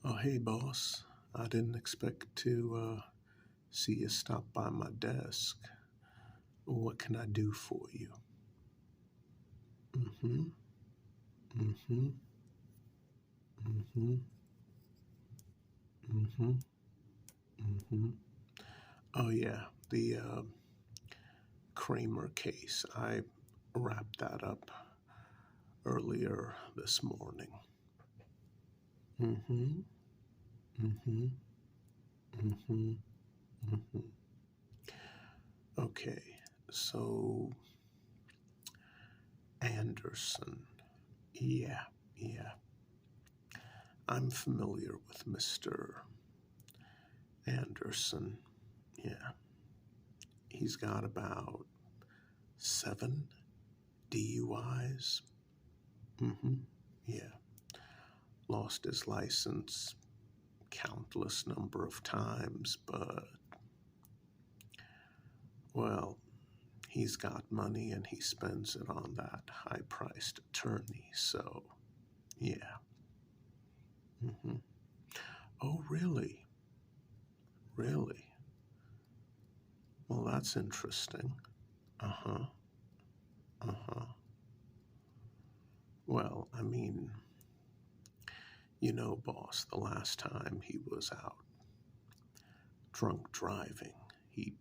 Oh, hey, boss. I didn't expect to see you stop by my desk. What can I do for you? Mm-hmm. Mm-hmm. Mm-hmm. Mm-hmm. Mm-hmm. Oh, yeah. The Kramer case. I wrapped that up earlier this morning. Mm-hmm. Mm-hmm. Mm-hmm. Mm-hmm. Okay. So, Anderson. Yeah. Yeah. I'm familiar with Mr. Anderson. Yeah. He's got about 7 DUIs. Mm-hmm. Yeah. Lost his license countless number of times, but, well, he's got money and he spends it on that high priced attorney, so, yeah. Mm-hmm. Oh, really? Really? Well, that's interesting. Uh huh. Uh huh. Well, I mean, boss, the last time he was out drunk driving, he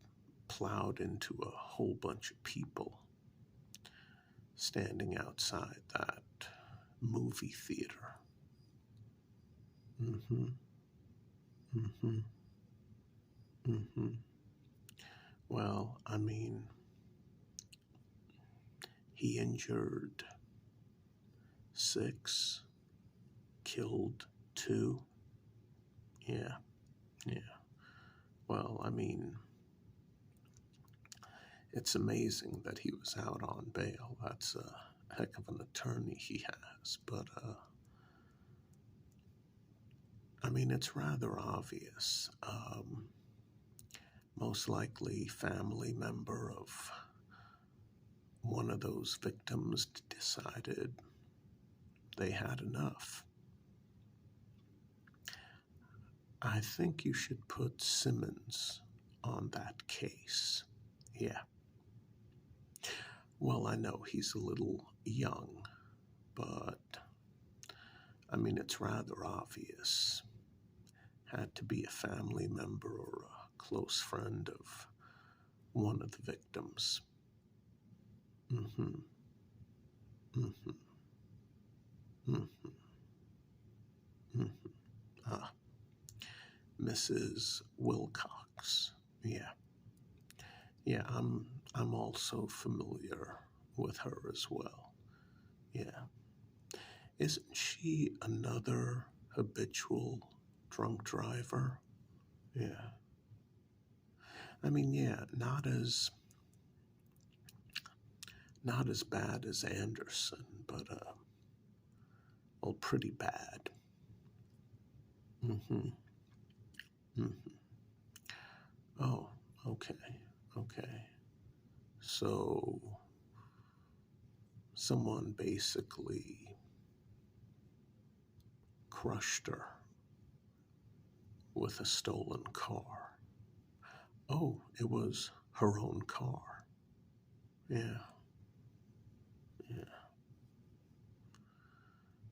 plowed into a whole bunch of people standing outside that movie theater. Mm-hmm. Mm-hmm. Mm-hmm. Well, I mean, he injured 6, killed 2. Yeah, yeah. Well, I mean, it's amazing that he was out on bail. That's a heck of an attorney he has. But, I mean, it's rather obvious. Most likely family member of one of those victims decided they had enough. I think you should put Simmons on that case. Yeah. Well, I know he's a little young, but I mean, it's rather obvious. Had to be a family member or a close friend of one of the victims. Mm-hmm. Mm-hmm. Mm-hmm. Mm-hmm. Ah, Mrs. Wilcox. Yeah. Yeah, I'm also familiar with her as well. Yeah. Isn't she another habitual drunk driver? Yeah. I mean, yeah, not as bad as Anderson, but well, pretty bad. Mm-hmm. Mm-hmm. Oh, okay. Okay. So someone basically crushed her with a stolen car. Oh, it was her own car. Yeah. Yeah.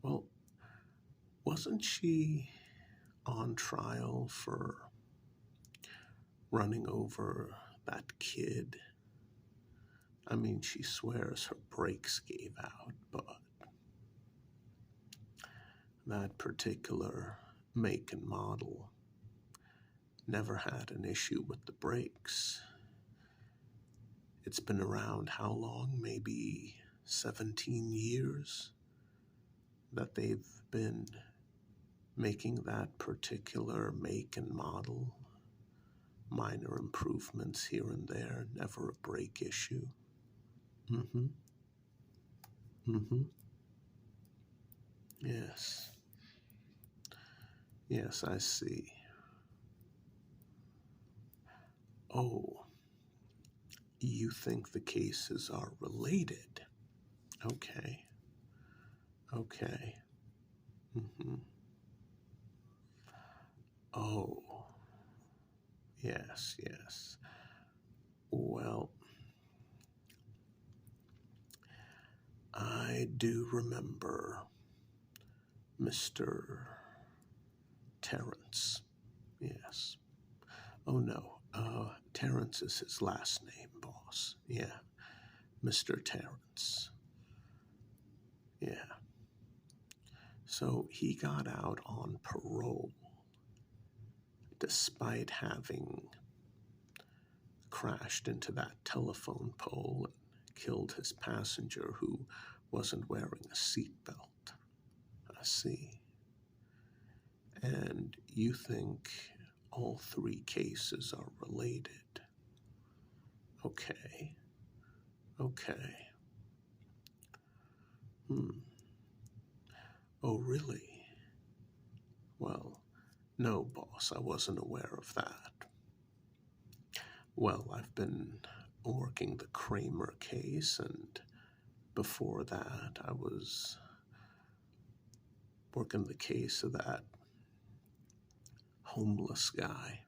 Well, wasn't she on trial for running over that kid? I mean, she swears her brakes gave out, but that particular make and model never had an issue with the brakes. It's been around how long? Maybe 17 years that they've been making that particular make and model. Minor improvements here and there, never a brake issue. Mm-hmm. Mm-hmm. Yes. Yes, I see. Oh, you think the cases are related? Okay. Okay. Mm-hmm. Oh, yes, yes. Well, I do remember Mr. Terrence. Yes. Oh, no. Terrence is his last name, boss. Yeah. Mr. Terrence. Yeah. So he got out on parole despite having crashed into that telephone pole and killed his passenger who wasn't wearing a seatbelt. I see. And you think all three cases are related? Okay. Okay. Oh, really? Well, no, boss, I wasn't aware of that. Well, I've been working the Kramer case, and before that, I was working the case of that homeless guy.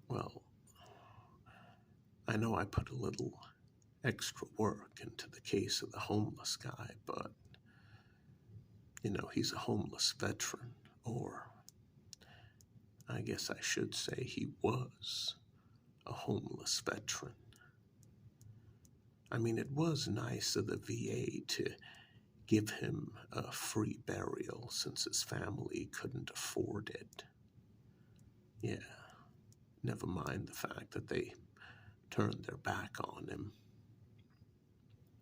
Well, I know I put a little extra work into the case of the homeless guy, but, he's a homeless veteran, or I guess I should say he was a homeless veteran. I mean, it was nice of the VA to give him a free burial since his family couldn't afford it. Yeah, never mind the fact that they turned their back on him.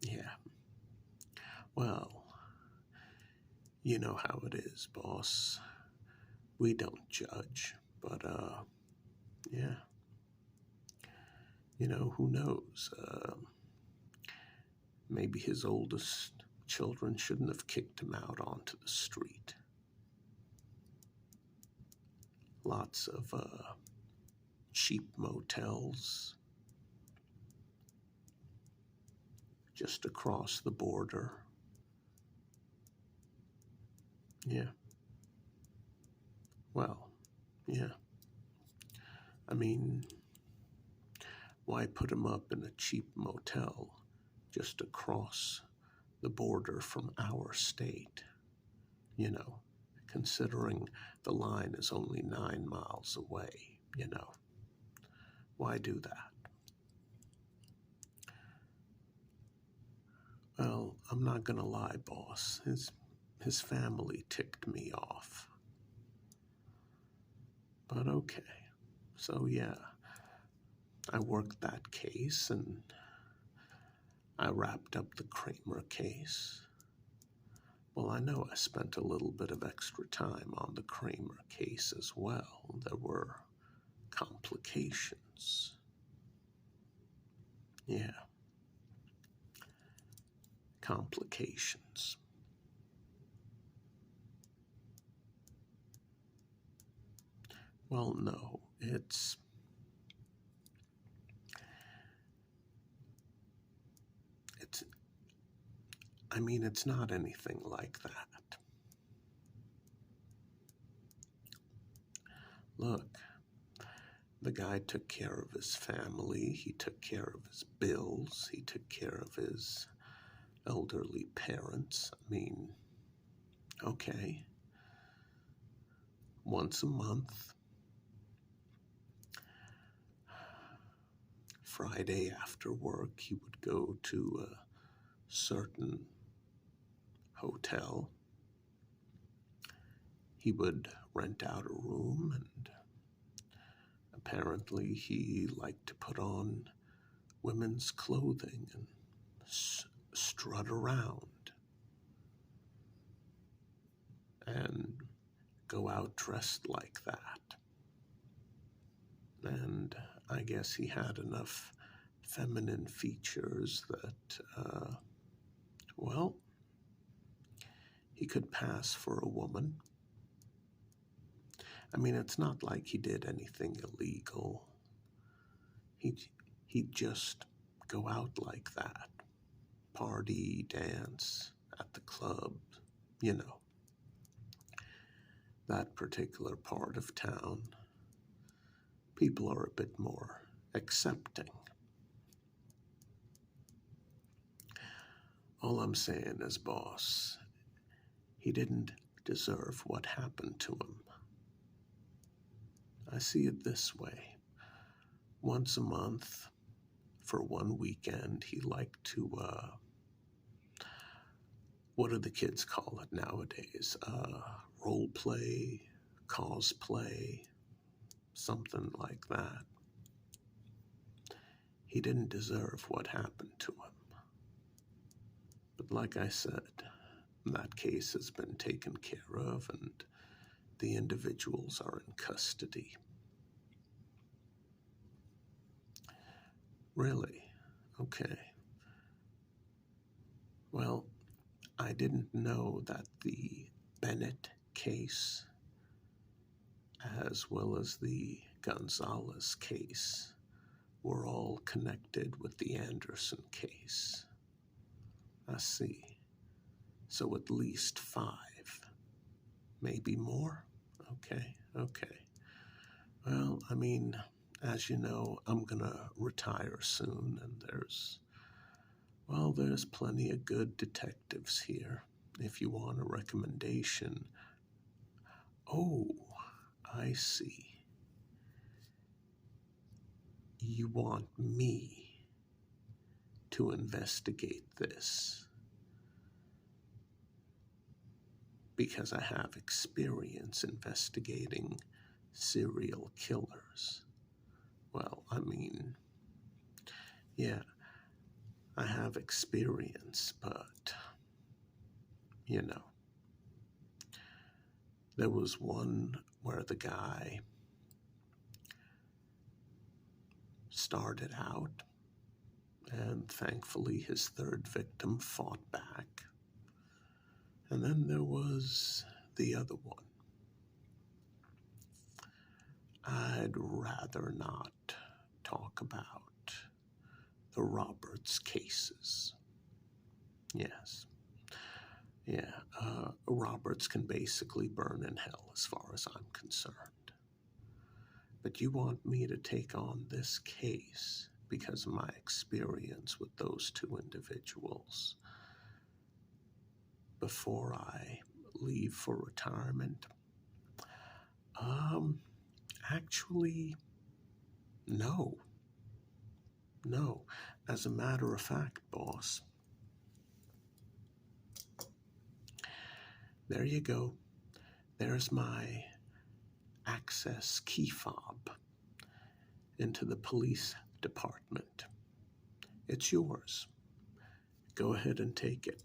Yeah. Well, you know how it is, boss. We don't judge, but, yeah. Who knows? Maybe his oldest children shouldn't have kicked him out onto the street. Lots of, cheap motels just across the border. Yeah. Well, yeah. I mean, why put him up in a cheap motel just across the border from our state? Considering the line is only 9 miles away, Why do that? Well, I'm not gonna lie, boss. His family ticked me off. But okay. So yeah, I worked that case and I wrapped up the Kramer case. Well, I know I spent a little bit of extra time on the Kramer case as well. There were complications. Yeah. Complications. Well, no, it's not anything like that. Look, the guy took care of his family, he took care of his bills, he took care of his elderly parents. Okay, once a month, Friday after work, he would go to a certain hotel. He would rent out a room, and apparently he liked to put on women's clothing and strut around and go out dressed like that. And I guess he had enough feminine features that, he could pass for a woman. It's not like he did anything illegal. He'd just go out like that. Party, dance, at the club, that particular part of town, people are a bit more accepting. All I'm saying is, boss, he didn't deserve what happened to him. I see it this way. Once a month, for one weekend, he liked to, what do the kids call it nowadays? Role play, cosplay, something like that. He didn't deserve what happened to him. But like I said, that case has been taken care of and the individuals are in custody. Really? Okay. Well, I didn't know that the Bennett case, as well as the Gonzalez case, were all connected with the Anderson case. I see. So at least 5. Maybe more? Okay. Well, I mean, as you know, I'm gonna retire soon, and there's plenty of good detectives here. If you want a recommendation. Oh, I see. You want me to investigate this because I have experience investigating serial killers. Well, I mean, yeah, I have experience, but, there was one where the guy started out, and thankfully his third victim fought back. And then there was the other one. I'd rather not talk about the Roberts cases. Yes. Yeah, Roberts can basically burn in hell as far as I'm concerned. But you want me to take on this case because of my experience with those 2 individuals before I leave for retirement? Actually, no. No. As a matter of fact, boss, there you go. There's my access key fob into the police department. It's yours. Go ahead and take it.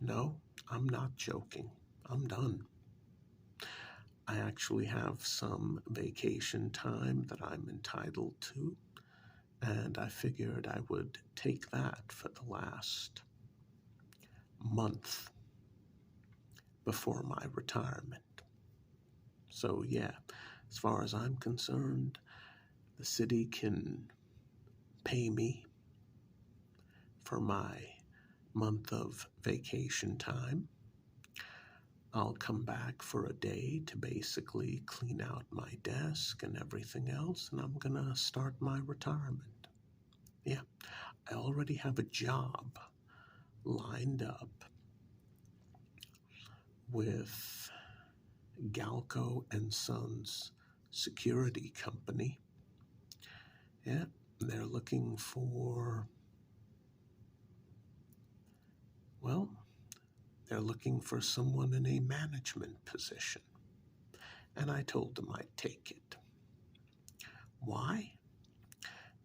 No, I'm not joking. I'm done. I actually have some vacation time that I'm entitled to, and I figured I would take that for the last month before my retirement. So yeah, as far as I'm concerned, the city can pay me for my month of vacation time. I'll come back for a day to basically clean out my desk and everything else, and I'm gonna start my retirement. Yeah, I already have a job lined up with Galco and Sons Security Company. Yeah, they're looking for, they're looking for someone in a management position. And I told them I'd take it. Why?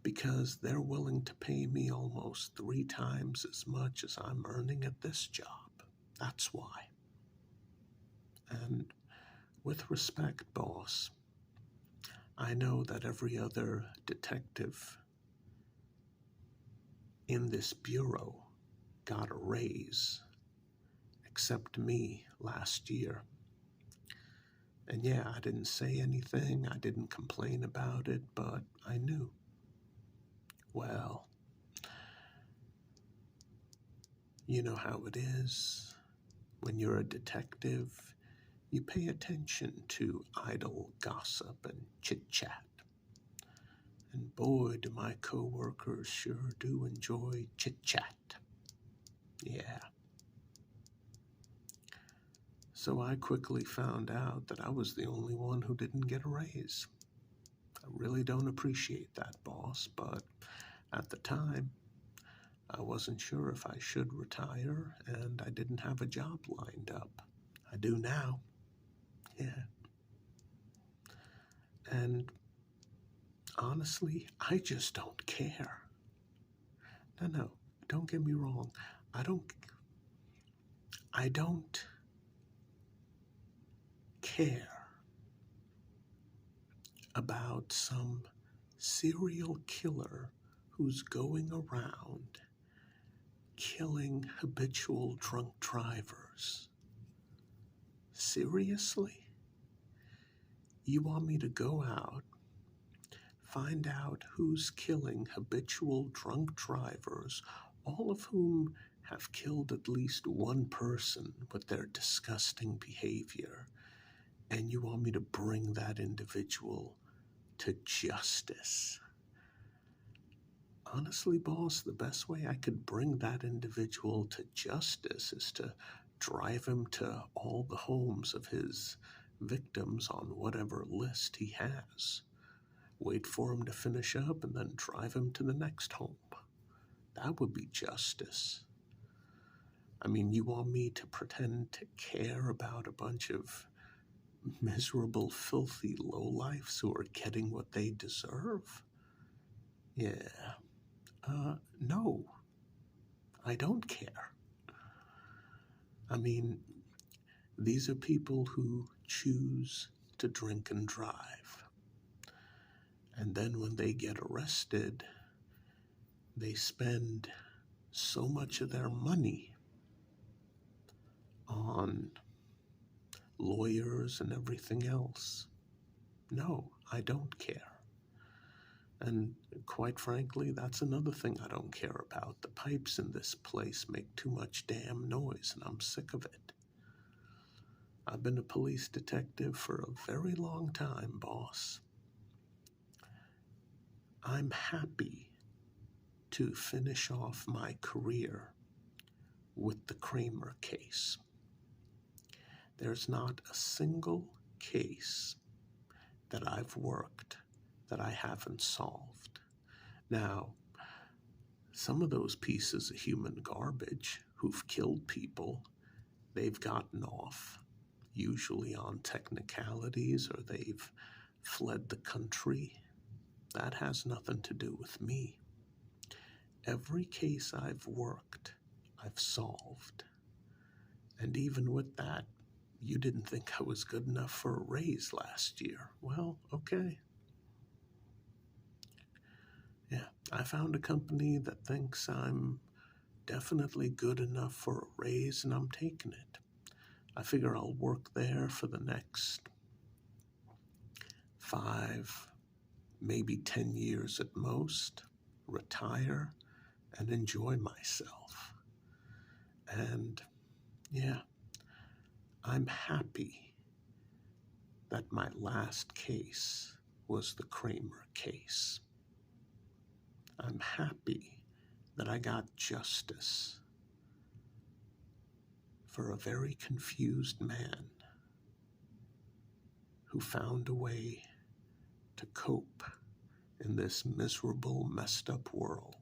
Because they're willing to pay me almost 3 times as much as I'm earning at this job. That's why. And with respect, boss, I know that every other detective in this bureau got a raise, except me last year. And yeah, I didn't say anything, I didn't complain about it, but I knew. Well, you know how it is. When you're a detective, you pay attention to idle gossip and chit-chat. And boy, do my coworkers sure do enjoy chit-chat. Yeah. So I quickly found out that I was the only one who didn't get a raise. I really don't appreciate that, boss, but at the time, I wasn't sure if I should retire, and I didn't have a job lined up. I do now. Yeah. And honestly, I just don't care. No, don't get me wrong. I don't care about some serial killer who's going around killing habitual drunk drivers. Seriously? You want me to go out, find out who's killing habitual drunk drivers, all of whom have killed at least one person with their disgusting behavior, and you want me to bring that individual to justice? Honestly, boss, the best way I could bring that individual to justice is to drive him to all the homes of his victims on whatever list he has. Wait for him to finish up and then drive him to the next home. That would be justice. I mean, you want me to pretend to care about a bunch of miserable, filthy lowlifes who are getting what they deserve? Yeah. No, I don't care. I mean, these are people who choose to drink and drive. And then when they get arrested, they spend so much of their money on lawyers and everything else. No, I don't care. And quite frankly, that's another thing I don't care about. The pipes in this place make too much damn noise, and I'm sick of it. I've been a police detective for a very long time, boss. I'm happy to finish off my career with the Kramer case. There's not a single case that I've worked that I haven't solved. Now, some of those pieces of human garbage who've killed people, they've gotten off, usually on technicalities, or they've fled the country. That has nothing to do with me. Every case I've worked, I've solved. And even with that, you didn't think I was good enough for a raise last year. Well, okay. Yeah, I found a company that thinks I'm definitely good enough for a raise, and I'm taking it. I figure I'll work there for the next 5, maybe 10 years at most, retire, and enjoy myself. And yeah, I'm happy that my last case was the Kramer case. I'm happy that I got justice for a very confused man who found a way to cope in this miserable, messed up world.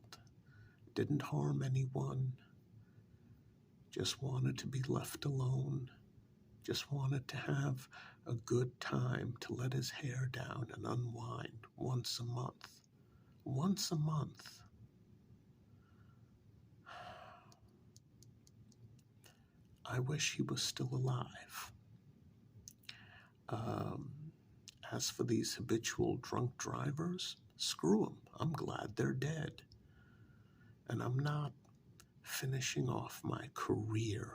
Didn't harm anyone, just wanted to be left alone, just wanted to have a good time, to let his hair down and unwind once a month. Once a month. I wish he was still alive. As for these habitual drunk drivers, screw them. I'm glad they're dead. And I'm not finishing off my career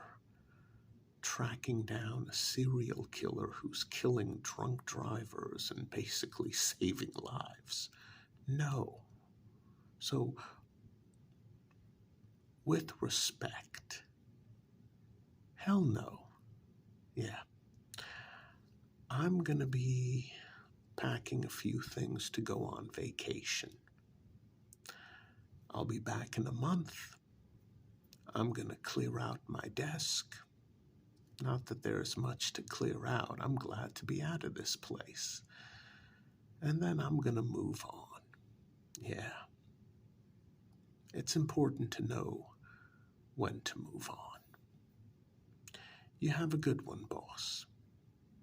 tracking down a serial killer who's killing drunk drivers and basically saving lives. No. So, with respect, Hell no. Yeah. I'm gonna be packing a few things to go on vacation. I'll be back in a month. I'm gonna clear out my desk. Not that there's much to clear out. I'm glad to be out of this place. And then I'm gonna move on. Yeah. It's important to know when to move on. You have a good one, boss.